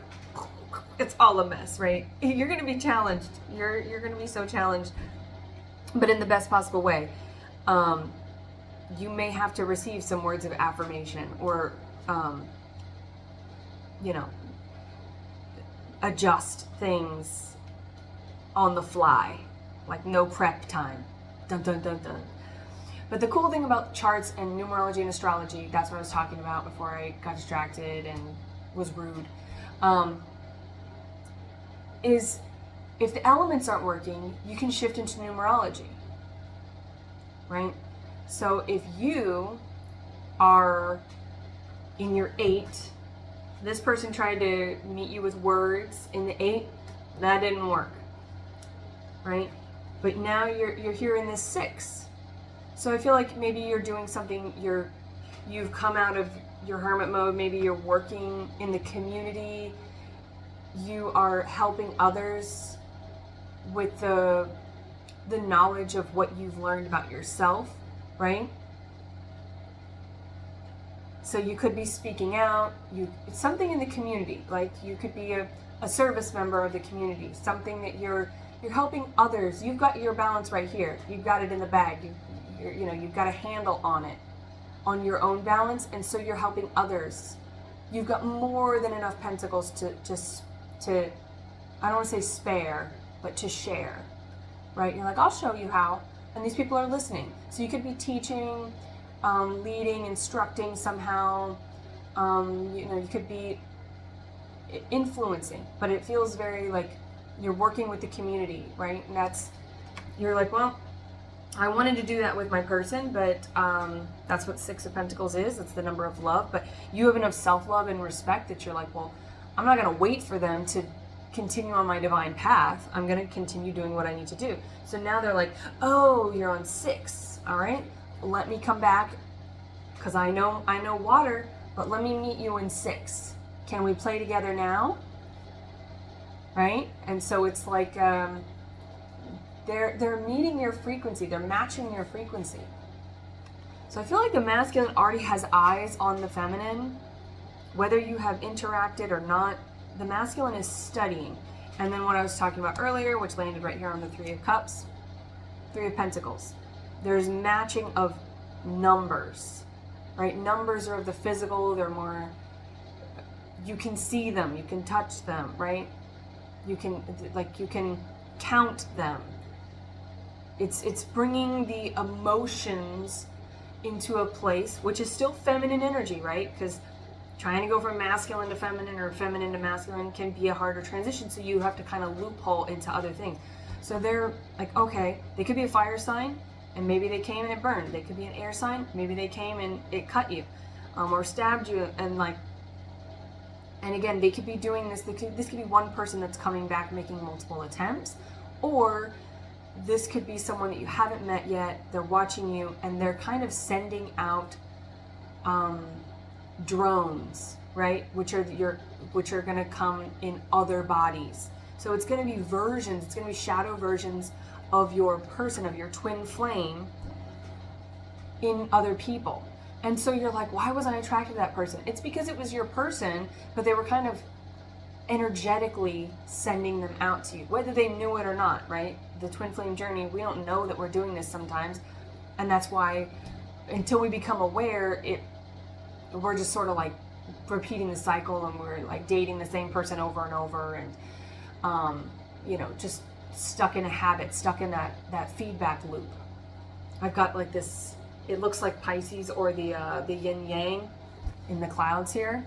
it's all a mess, right? You're going to be challenged. You're going to be so challenged, but in the best possible way. You may have to receive some words of affirmation or, adjust things on the fly, like no prep time. Dun, dun, dun, dun. But the cool thing about charts and numerology and astrology, that's what I was talking about before I got distracted and was rude, is if the elements aren't working, you can shift into numerology, right? So if you are in your 8, this person tried to meet you with words in the 8, that didn't work, right? But now you're here in this 6. So I feel like maybe you're doing something, you've come out of your hermit mode, maybe you're working in the community, you are helping others with the knowledge of what you've learned about yourself, right? So you could be speaking out, it's something in the community, like you could be a service member of the community, something that you're helping others. You've got your balance right here. You've got it in the bag. You've got a handle on it, on your own balance, and so you're helping others. You've got more than enough pentacles to I don't want to say spare, but to share, right? You're like, I'll show you how, and these people are listening. So you could be teaching, leading, instructing somehow, You could be influencing, but it feels very like you're working with the community, right? And you're like, well, I wanted to do that with my person, but that's what Six of Pentacles is. It's the number of love. But you have enough self-love and respect that you're like, well, I'm not going to wait for them to continue on my divine path. I'm going to continue doing what I need to do. So now they're like, oh, you're on 6. All right, let me come back because I know water, but let me meet you in 6. Can we play together now? Right? And so it's like they're meeting your frequency. They're matching your frequency. So I feel like the masculine already has eyes on the feminine. Whether you have interacted or not, the masculine is studying. And then what I was talking about earlier, which landed right here on the 3 of Cups, 3 of Pentacles. There's matching of numbers, right? Numbers are of the physical. They're more, you can see them, you can touch them, right? You can count them. It's bringing the emotions into a place, which is still feminine energy, right? Because trying to go from masculine to feminine or feminine to masculine can be a harder transition. So you have to kind of loophole into other things. So they're like, okay, they could be a fire sign and maybe they came and it burned. They could be an air sign. Maybe they came and it cut you or stabbed you. And again, they could be doing this. This could be one person that's coming back making multiple attempts, or this could be someone that you haven't met yet. They're watching you and they're kind of sending out drones, right? Which are going to come in other bodies. So it's going to be versions. It's going to be shadow versions of your person, of your twin flame, in other people. And so you're like, why was I attracted to that person? It's because it was your person, but they were kind of energetically sending them out to you, whether they knew it or not, right? The twin flame journey, we don't know that we're doing this sometimes. And that's why until we become aware, we're just sort of like repeating the cycle, and we're like dating the same person over and over, and just stuck in a habit, stuck in that feedback loop. I've got like this, it looks like Pisces or the yin yang in the clouds here,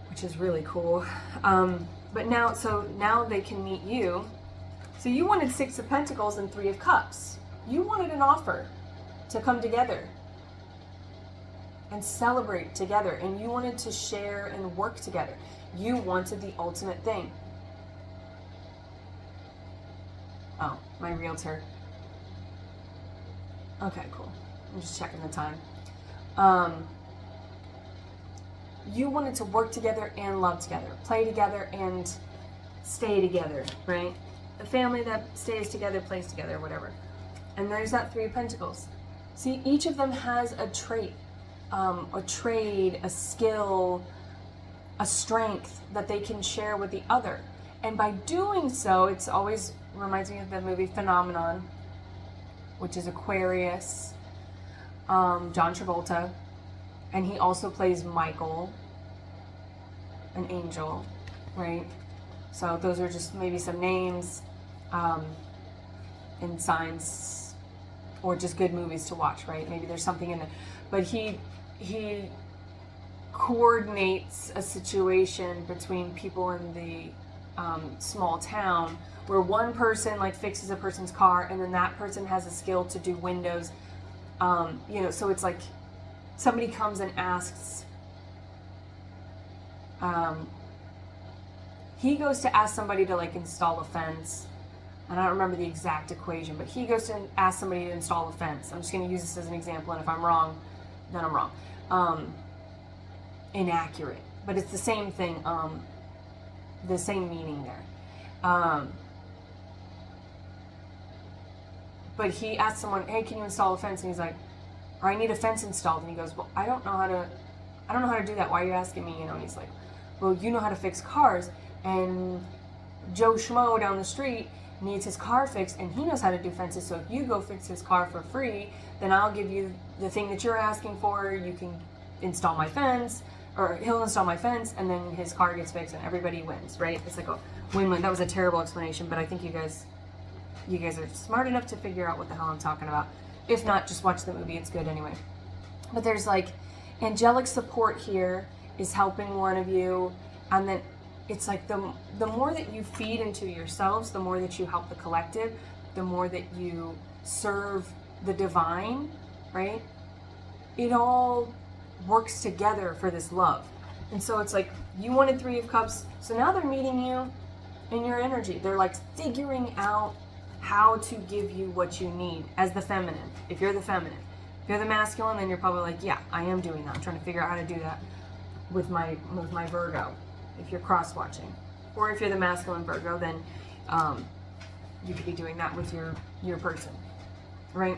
which is really cool. But now they can meet you. So you wanted 6 of Pentacles and 3 of Cups. You wanted an offer to come together and celebrate together, and you wanted to share and work together. You wanted the ultimate thing. Oh, my realtor. Okay, cool. I'm just checking the time. You wanted to work together and love together, play together and stay together, right? A family that stays together, plays together, whatever. And there's that 3 of Pentacles. See, each of them has a trait, a trade, a skill, a strength that they can share with the other. And by doing so, it's always reminds me of the movie Phenomenon, which is Aquarius, John Travolta, and he also plays Michael, an angel, right? So those are just maybe some names and signs, or just good movies to watch, right? Maybe there's something in it. But he coordinates a situation between people in the small town where one person like fixes a person's car, and then that person has a skill to do windows. So it's like somebody comes and asks, he goes to ask somebody to like install a fence, and I don't remember the exact equation, but he goes to ask somebody to install a fence. I'm just going to use this as an example, and if I'm wrong, then I'm wrong. Inaccurate, but it's the same thing, the same meaning there. But he asked someone, hey, can you install a fence? And he's like, or I need a fence installed. And he goes, well, I don't know how to do that. Why are you asking me? And he's like, well, you know how to fix cars. And Joe Schmo down the street needs his car fixed, and he knows how to do fences. So if you go fix his car for free, then I'll give you the thing that you're asking for. You can install my fence, or he'll install my fence, and then his car gets fixed, and everybody wins, right? It's like a win-win. That was a terrible explanation, but I think you guys are smart enough to figure out what the hell I'm talking about. If not, just watch the movie. It's good anyway. But there's like angelic support here is helping one of you, and then it's like the more that you feed into yourselves, the more that you help the collective, the more that you serve the divine, right? It all works together for this love. And so it's like you wanted 3 of Cups, so now they're meeting you in your energy. They're like figuring out how to give you what you need as the feminine. If you're the feminine. If you're the masculine, then you're probably like, yeah, I am doing that. I'm trying to figure out how to do that with my Virgo, if you're cross-watching. Or if you're the masculine Virgo, then you could be doing that with your person, right?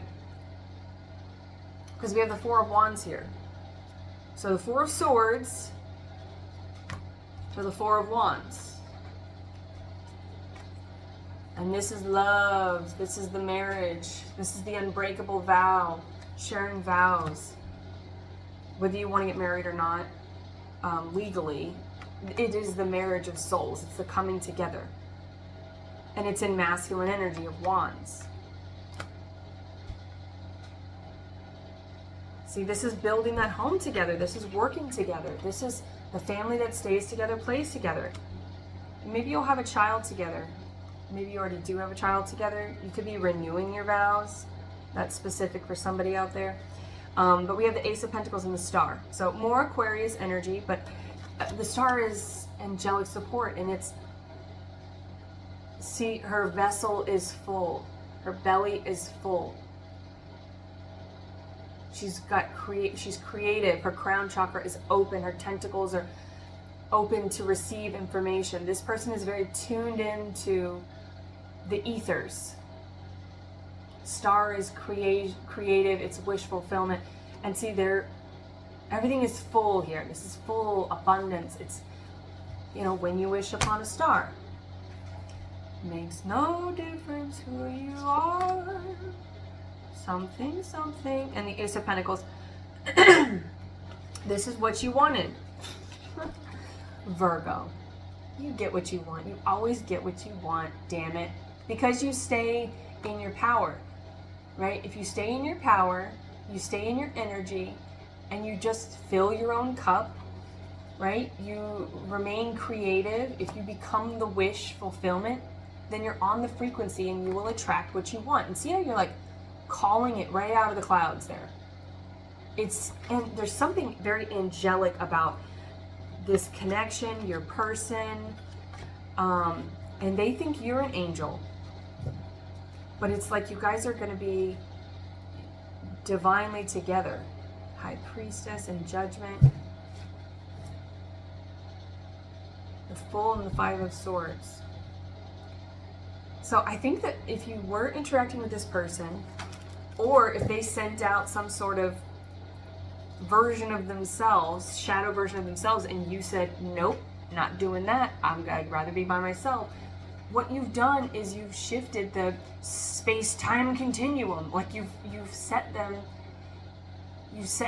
Because we have the 4 of Wands here. So the 4 of Swords to the 4 of Wands. And this is love. This is the marriage. This is the unbreakable vow. Sharing vows. Whether you want to get married or not, legally, it is the marriage of souls. It's the coming together. And it's in masculine energy of Wands. See, this is building that home together. This is working together. This is the family that stays together, plays together. Maybe you'll have a child together. Maybe you already do have a child together. You could be renewing your vows. That's specific for somebody out there. But we have the Ace of Pentacles and the Star. So more Aquarius energy, but the Star is angelic support, and it's, see, her vessel is full. Her belly is full. She's creative. Her crown chakra is open. Her tentacles are open to receive information. This person is very tuned into the ethers. Star is creative. It's wish fulfillment. And see, everything is full here. This is full abundance. It's, when you wish upon a star. Makes no difference who you are. Something. And the Ace of Pentacles. This is what you wanted. Virgo. You get what you want. You always get what you want, damn it. Because you stay in your power, right? If you stay in your power, you stay in your energy, and you just fill your own cup, right? You remain creative. If you become the wish fulfillment, then you're on the frequency and you will attract what you want. And see how you're like calling it right out of the clouds there. And there's something very angelic about this connection, your person, and they think you're an angel, but it's like you guys are going to be divinely together. High Priestess and Judgment, the Fool and the 5 of Swords. So I think that if you were interacting with this person, or if they sent out some sort of version of themselves, shadow version of themselves, and you said, nope, not doing that, I'd rather be by myself. What you've done is you've shifted the space-time continuum. Like you've set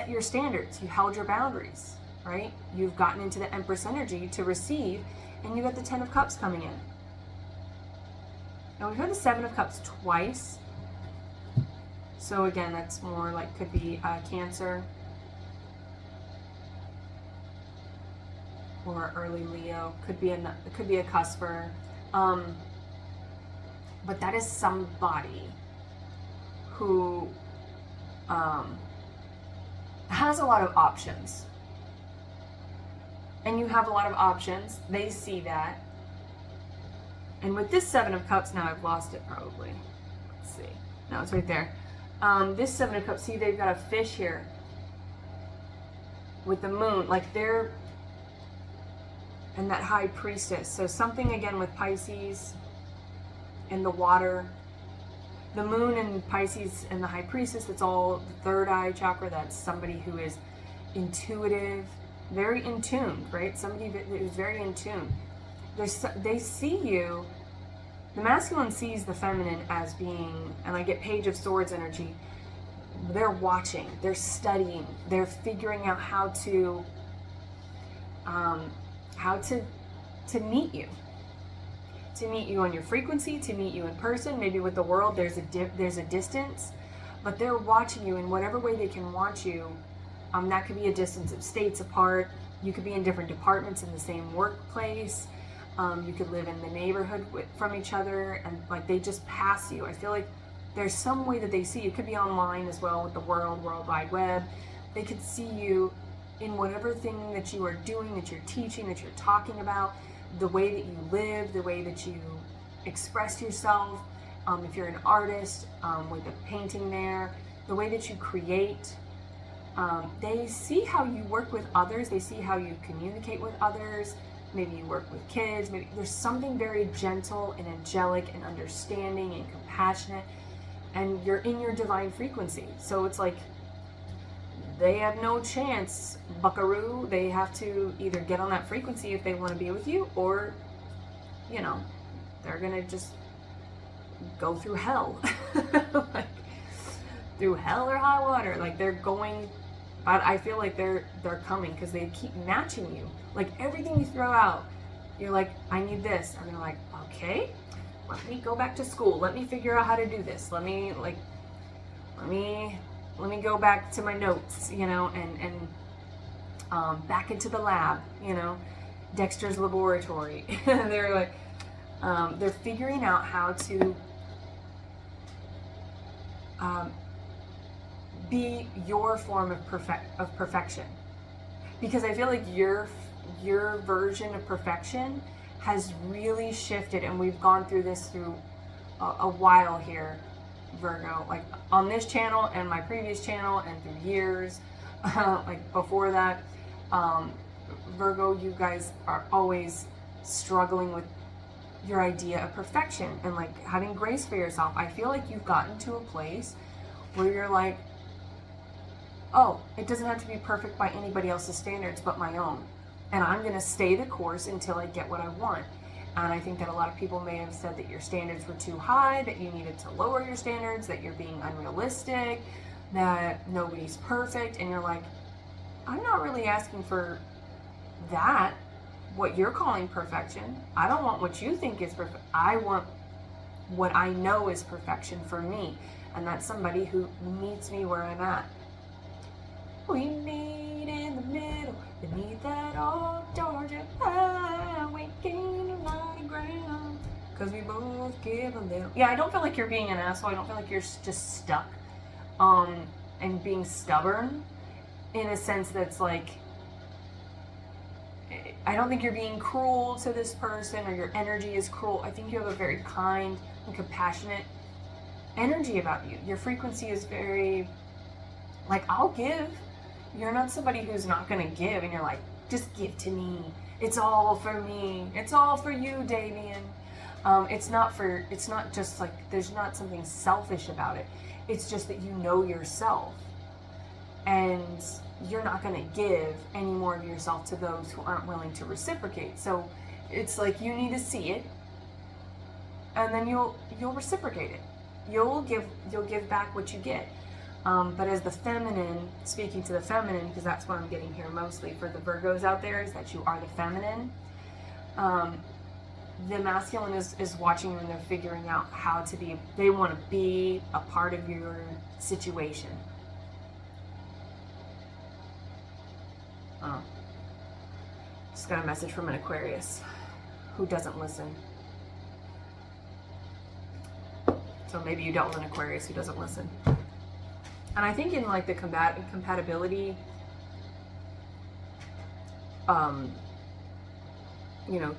your standards, you held your boundaries, right? You've gotten into the Empress energy to receive, and you got the 10 of Cups coming in. Now we've had the 7 of Cups twice. So again, that's more like, could be Cancer, or early Leo, could be a cusper, but that is somebody who has a lot of options, and you have a lot of options. They see that, and with this 7 of Cups, now I've lost it probably. Let's see. No, it's right there. This 7 of Cups. See, they've got a fish here with the moon, like they're. And that High Priestess. So something again with Pisces and the water. The moon and Pisces and the High Priestess, it's all the third eye chakra. That's somebody who is intuitive, very in tune, right? Somebody who's very in tune. They see you. The masculine sees the feminine as being, and I get Page of Swords energy. They're watching, they're studying, they're figuring out how to meet you. To meet you on your frequency, to meet you in person. Maybe with the world there's a distance, but they're watching you in whatever way they can watch you That could be a distance of states apart. You could be in different departments in the same workplace. You could live in the neighborhood from each other, and like they just pass you. I feel like there's some way that they see you. It could be online as well with the World Wide Web. They could see you in whatever thing that you are doing, that you're teaching, that you're talking about, the way that you live, the way that you express yourself. If you're an artist, with a painting there, the way that you create. They see how you work with others. They see how you communicate with others. Maybe you work with kids. Maybe there's something very gentle and angelic and understanding and compassionate, and you're in your divine frequency. So it's like they have no chance, buckaroo. They have to either get on that frequency if they want to be with you, or, you know, they're gonna just go through hell. Like, through hell or high water. Like, they're going, but I feel like they're coming because they keep matching you. Like, everything you throw out, you're like, I need this, and they're like, okay, let me go back to school, let me figure out how to do this, let me go back to my notes, you know, and back into the lab, you know, Dexter's laboratory. They're like, they're figuring out how to be your form of perfection, because I feel like your version of perfection has really shifted, and we've gone through this through a while here, Virgo, like on this channel and my previous channel and through years, like before that. Virgo, you guys are always struggling with your idea of perfection and like having grace for yourself. I feel like you've gotten to a place where you're like, oh, it doesn't have to be perfect by anybody else's standards but my own. And I'm going to stay the course until I get what I want. And I think that a lot of people may have said that your standards were too high, that you needed to lower your standards, that you're being unrealistic, that nobody's perfect. And you're like, I'm not really asking for that, what you're calling perfection. I don't want what you think is perfect. I want what I know is perfection for me. And that's somebody who meets me where I'm at. We meet in the middle, beneath that old Georgia highway, gain a lot of ground, cause we both give a little. Yeah, I don't feel like you're being an asshole. I don't feel like you're just stuck, and being stubborn, in a sense that's like, I don't think you're being cruel to this person, or your energy is cruel. I think you have a very kind and compassionate energy about you. Your frequency is very, like, I'll give. You're not somebody who's not going to give, and you're like, just give to me. It's all for me. It's all for you, Damien. It's not just like, there's not something selfish about it. It's just that you know yourself, and you're not going to give any more of yourself to those who aren't willing to reciprocate. So it's like, you need to see it, and then you'll reciprocate it. You'll give back what you get. But as the feminine, speaking to the feminine, because that's what I'm getting here mostly for the Virgos out there, is that you are the feminine. The masculine is watching you, and they're figuring out how to be, they want to be a part of your situation. Just got a message from an Aquarius who doesn't listen. So maybe you dealt with an Aquarius who doesn't listen. And I think in like the compatibility,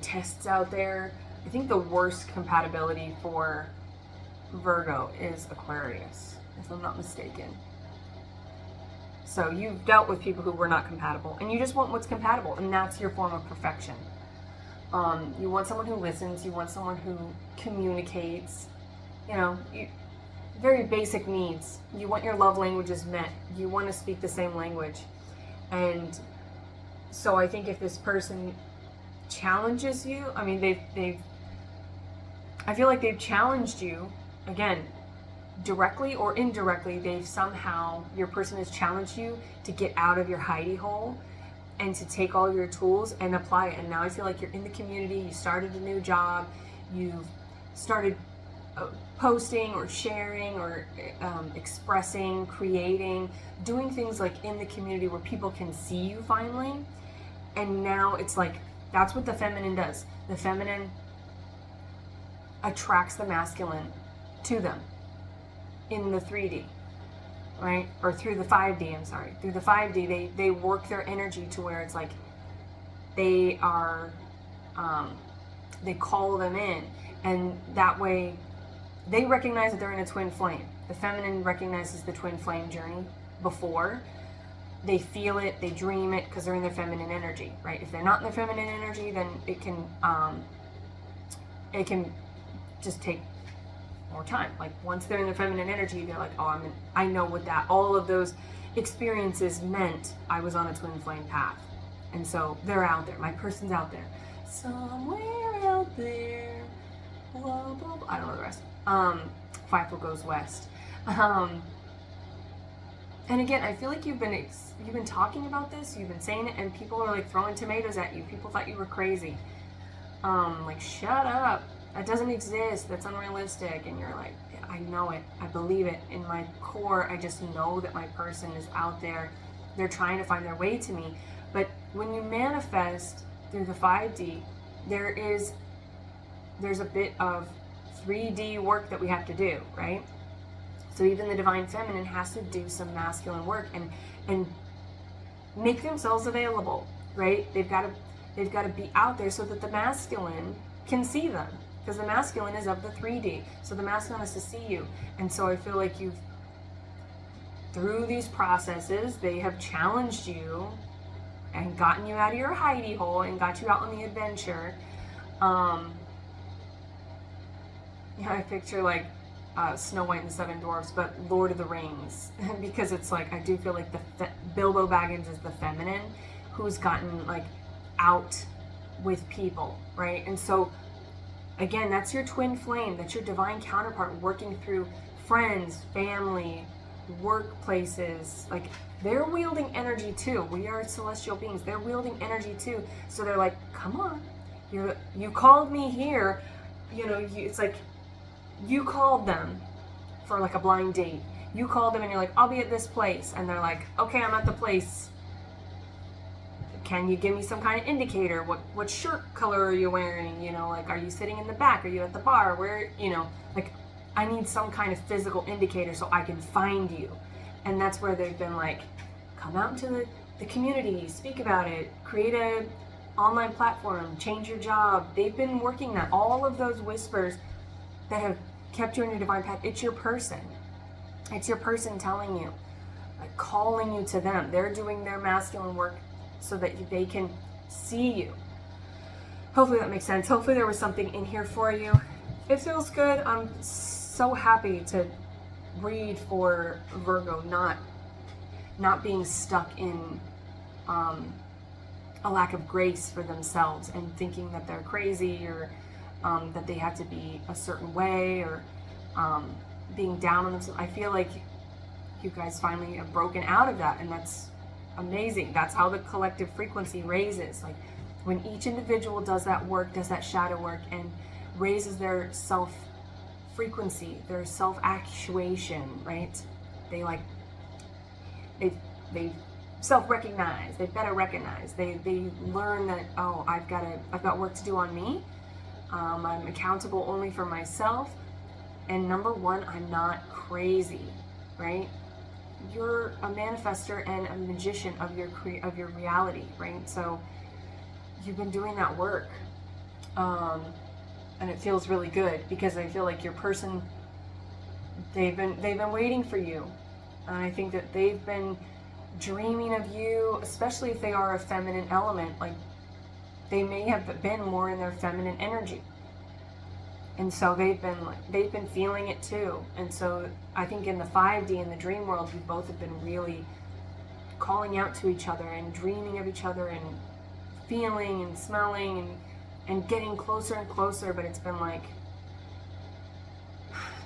tests out there, I think the worst compatibility for Virgo is Aquarius, if I'm not mistaken. So you've dealt with people who were not compatible, and you just want what's compatible, and that's your form of perfection. You want someone who listens, you want someone who communicates, very basic needs. You want your love languages met. You want to speak the same language. And so I think if this person challenges you, I mean, I feel like they've challenged you, again, directly or indirectly. Your person has challenged you to get out of your hidey hole and to take all your tools and apply it. And now I feel like you're in the community, you started a new job, you've started posting or sharing or expressing, creating, doing things like in the community where people can see you finally. And now it's like, that's what the feminine does. The feminine attracts the masculine to them in the 3D, right? Or through the 5D, I'm sorry. Through the 5D, they work their energy to where it's like they are, they call them in. And that way, they recognize that they're in a twin flame. The feminine recognizes the twin flame journey before. They feel it, they dream it, because they're in their feminine energy, right? If they're not in their feminine energy, then it can just take more time. Like once they're in their feminine energy, they're like, oh, I know what that, all of those experiences meant. I was on a twin flame path. And so they're out there. My person's out there. Somewhere out there. Blah, blah, blah. I don't know the rest. 5 foot goes west. And again, I feel like you've been talking about this, you've been saying it, and people are like throwing tomatoes at you. People thought you were crazy. Like, shut up. That doesn't exist. That's unrealistic. And you're like, I know it. I believe it. In my core, I just know that my person is out there. They're trying to find their way to me. But when you manifest through the 5D, there's a bit of 3D work that we have to do, right? So even the divine feminine has to do some masculine work and make themselves available, right? They've got to be out there so that the masculine can see them, because the masculine is of the 3D. So the masculine has to see you. And so I feel like through these processes, they have challenged you and gotten you out of your hidey hole and got you out on the adventure. I picture like Snow White and the Seven Dwarfs, but Lord of the Rings, because it's like, I do feel like Bilbo Baggins is the feminine who's gotten like out with people, right? And so again, that's your twin flame, that's your divine counterpart working through friends, family, workplaces. Like, they're wielding energy too. We are celestial beings. They're wielding energy too. So they're like, come on, you called me here. It's like, you called them for like a blind date. You called them and you're like, I'll be at this place. And they're like, okay, I'm at the place. Can you give me some kind of indicator? What shirt color are you wearing? Like, are you sitting in the back? Are you at the bar? Where, like, I need some kind of physical indicator so I can find you. And that's where they've been like, come out into the community, speak about it, create a online platform, change your job. They've been working that. All of those whispers that have kept you in your divine path, it's your person. It's your person telling you, like, calling you to them. They're doing their masculine work so that they can see you. Hopefully that makes sense. Hopefully there was something in here for you. It feels good. I'm so happy to read for Virgo, not being stuck in a lack of grace for themselves and thinking that they're crazy or that they have to be a certain way or being down on themselves. I feel like you guys finally have broken out of that, and that's amazing. That's how the collective frequency raises. Like, when each individual does that work, does that shadow work, and raises their self frequency, their self actuation, right? They self-recognize, they better recognize, they learn that, oh, I've got work to do on me. I'm accountable only for myself. And number one, I'm not crazy, right? You're a manifester and a magician of your reality, right? So you've been doing that work. And it feels really good because I feel like your person, they've been waiting for you. And I think that they've been dreaming of you, especially if they are a feminine element. Like, they may have been more in their feminine energy. And so they've been feeling it too. And so I think in the 5D, in the dream world, we both have been really calling out to each other and dreaming of each other and feeling and smelling and getting closer and closer, but it's been like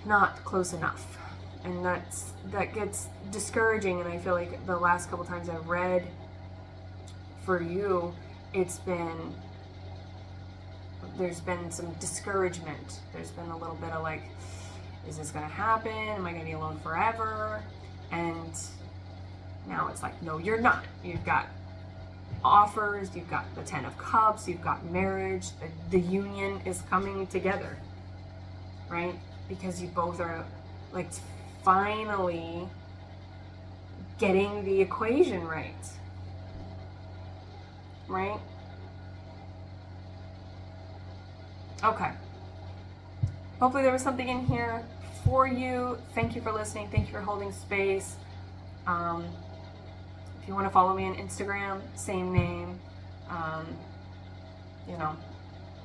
not close enough. And that gets discouraging. And I feel like the last couple times I've read for you, there's been some discouragement. There's been a little bit of like, Is this going to happen? Am I going to be alone forever? And now it's like, no, you're not. You've got offers, you've got the 10 of Cups, you've got marriage, the union is coming together, right? Because you both are like finally getting the equation right, right? Okay. Hopefully there was something in here for you. Thank you for listening. Thank you for holding space. If you want to follow me on Instagram, same name.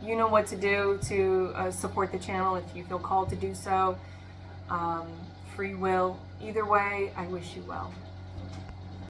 You know what to do to support the channel if you feel called to do so. Free will. Either way, I wish you well.